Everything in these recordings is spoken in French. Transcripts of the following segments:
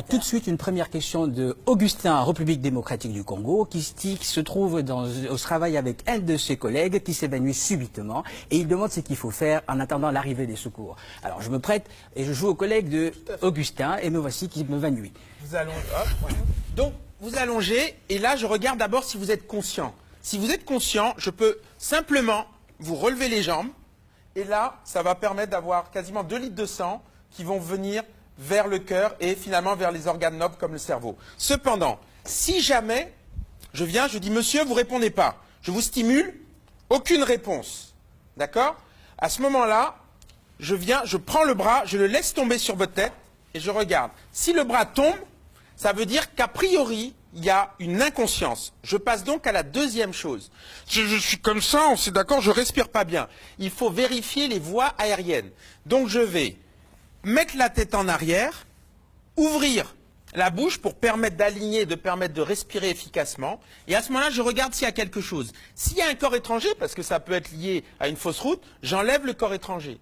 Tout de suite, une première question de Augustin, République démocratique du Congo, qui se trouve au travail avec un de ses collègues qui s'évanouit subitement et il demande ce qu'il faut faire en attendant l'arrivée des secours. Alors, je me prête et je joue au collègue de Augustin et me voici qui m'évanouit. Vous allongez, donc, vous allongez et là, je regarde d'abord si vous êtes conscient. Si vous êtes conscient, je peux simplement vous relever les jambes et là, ça va permettre d'avoir quasiment 2 litres de sang qui vont venir vers le cœur et finalement vers les organes nobles comme le cerveau. Cependant, si jamais je viens, je dis « Monsieur, vous ne répondez pas », je vous stimule, aucune réponse. D'accord? À ce moment-là, je viens, je prends le bras, je le laisse tomber sur votre tête et je regarde. Si le bras tombe, ça veut dire qu'a priori, il y a une inconscience. Je passe donc à la deuxième chose. Je suis comme ça, on s'est d'accord, je ne respire pas bien. Il faut vérifier les voies aériennes. Donc je vais mettre la tête en arrière, ouvrir la bouche pour permettre d'aligner, de permettre de respirer efficacement. Et à ce moment-là, je regarde s'il y a quelque chose. S'il y a un corps étranger, parce que ça peut être lié à une fausse route, j'enlève le corps étranger.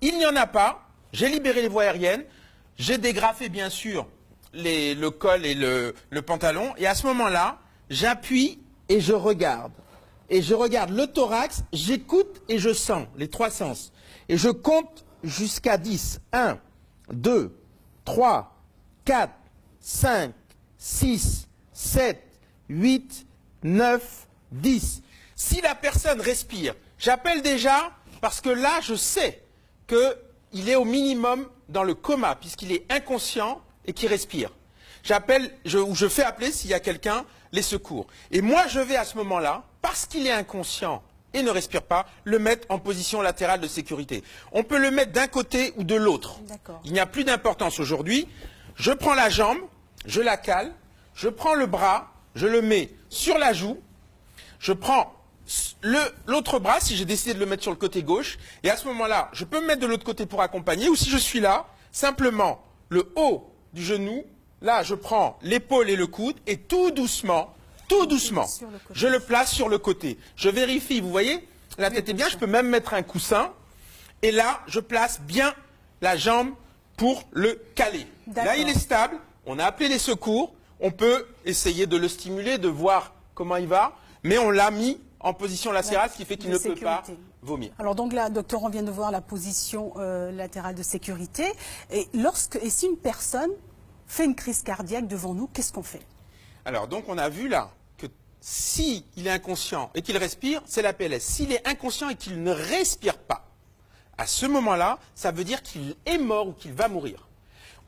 Il n'y en a pas, j'ai libéré les voies aériennes, j'ai dégrafé bien sûr le col et le pantalon. Et à ce moment-là, j'appuie et je regarde. Et je regarde le thorax, j'écoute et je sens, les 3 sens. Et je compte jusqu'à 10. 1, 2, 3, 4, 5, 6, 7, 8, 9, 10. Si la personne respire, j'appelle déjà parce que là, je sais qu'il est au minimum dans le coma, puisqu'il est inconscient et qu'il respire. J'appelle, ou je fais appeler s'il y a quelqu'un, les secours. Et moi, je vais à ce moment-là, parce qu'il est inconscient et ne respire pas, le mettre en position latérale de sécurité. On peut le mettre d'un côté ou de l'autre. Il n'y a plus d'importance aujourd'hui. Je prends la jambe, je la cale, je prends le bras, je le mets sur la joue, je prends l'autre bras, si j'ai décidé de le mettre sur le côté gauche, et à ce moment-là, je peux me mettre de l'autre côté pour accompagner, ou si je suis là, simplement le haut du genou, là je prends l'épaule et le coude, et tout doucement, je le place sur le côté. Je vérifie, vous voyez, la tête est bien, je peux même mettre un coussin, et là, je place bien la jambe pour le caler. Là, il est stable, on a appelé les secours, on peut essayer de le stimuler, de voir comment il va, mais on l'a mis en position latérale, ce qui fait qu'il ne peut pas vomir. Alors donc là, docteur, on vient de voir la position latérale de sécurité. Et si une personne fait une crise cardiaque devant nous, qu'est-ce qu'on fait? Alors donc on a vu là que s'il est inconscient et qu'il respire, c'est la PLS. S'il est inconscient et qu'il ne respire pas, à ce moment-là, ça veut dire qu'il est mort ou qu'il va mourir.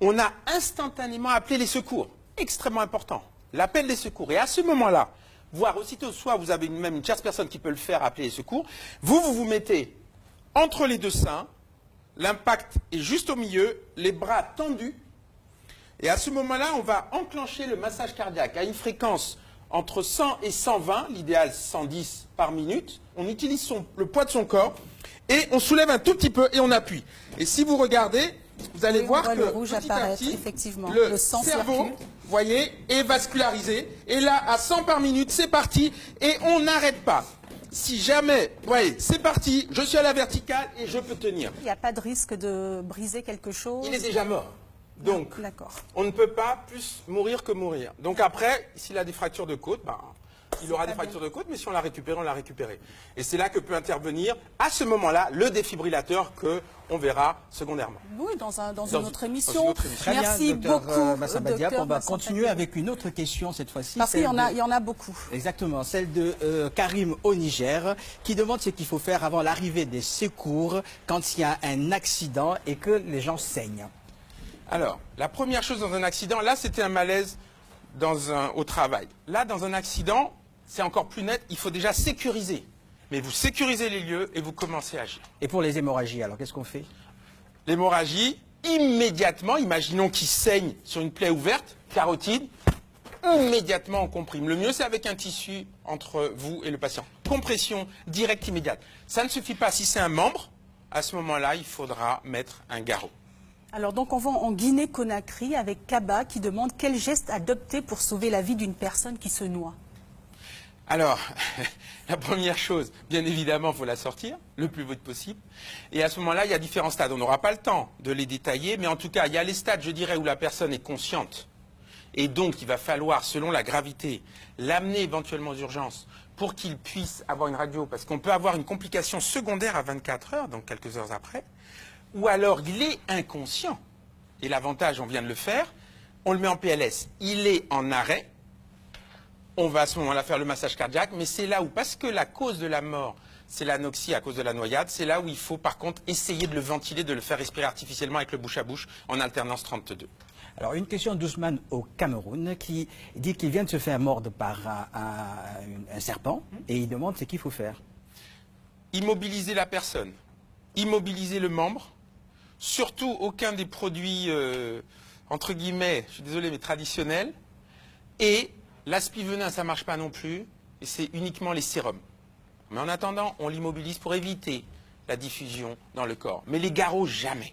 On a instantanément appelé les secours. Extrêmement important. L'appel des secours. Et à ce moment-là, voire aussitôt, soit vous avez même une tierce personne qui peut le faire, appeler les secours, vous mettez entre les deux seins, l'impact est juste au milieu, les bras tendus, et à ce moment-là, on va enclencher le massage cardiaque à une fréquence entre 100 et 120, l'idéal 110 par minute. On utilise le poids de son corps, et on soulève un tout petit peu, et on appuie. Et si vous regardez, vous allez voir que le rouge petit à petit, effectivement. le sang cerveau, circule. vous voyez, est vascularisé. Et là, à 100 par minute, c'est parti. Et on n'arrête pas. Si jamais, vous voyez, c'est parti, je suis à la verticale et je peux tenir. Il n'y a pas de risque de briser quelque chose? Il est déjà mort. Donc, on ne peut pas plus mourir que mourir. Donc après, s'il a des fractures de côte, il aura des fractures de côte, mais si on l'a récupéré, on l'a récupéré. Et c'est là que peut intervenir, à ce moment-là, le défibrillateur qu'on verra secondairement. Oui, dans une autre émission. Merci beaucoup, Massamba-Diack. On va continuer Massamba-Diack. avec une autre question cette fois-ci. Parce qu'il y en a beaucoup. Exactement, celle de Karim au Niger, qui demande ce qu'il faut faire avant l'arrivée des secours quand il y a un accident et que les gens saignent. Alors, la première chose dans un accident, là c'était un malaise au travail. Là, dans un accident, c'est encore plus net, il faut déjà sécuriser. Mais vous sécurisez les lieux et vous commencez à agir. Et pour les hémorragies, alors qu'est-ce qu'on fait? L'hémorragie, immédiatement, imaginons qu'il saigne sur une plaie ouverte, carotide, immédiatement on comprime. Le mieux, c'est avec un tissu entre vous et le patient. Compression directe immédiate. Ça ne suffit pas. Si c'est un membre, à ce moment-là, il faudra mettre un garrot. Alors donc on va en Guinée-Conakry avec Kaba qui demande quel geste adopter pour sauver la vie d'une personne qui se noie. Alors, la première chose, bien évidemment, il faut la sortir le plus vite possible. Et à ce moment-là, il y a différents stades. On n'aura pas le temps de les détailler, mais en tout cas, il y a les stades, je dirais, où la personne est consciente. Et donc, il va falloir, selon la gravité, l'amener éventuellement aux urgences pour qu'il puisse avoir une radio, parce qu'on peut avoir une complication secondaire à 24 heures, donc quelques heures après, ou alors il est inconscient. Et l'avantage, on vient de le faire, on le met en PLS. Il est en arrêt. On va à ce moment-là faire le massage cardiaque, mais c'est là où, parce que la cause de la mort, c'est l'anoxie à cause de la noyade, c'est là où il faut par contre essayer de le ventiler, de le faire respirer artificiellement avec le bouche à bouche en alternance 32. Alors, une question d'Ousmane au Cameroun qui dit qu'il vient de se faire mordre par un serpent et il demande ce qu'il faut faire. Immobiliser la personne, immobiliser le membre, surtout aucun des produits, entre guillemets, je suis désolé, mais traditionnels, et l'aspivenin, ça ne marche pas non plus, et c'est uniquement les sérums. Mais en attendant, on l'immobilise pour éviter la diffusion dans le corps. Mais les garrots, jamais.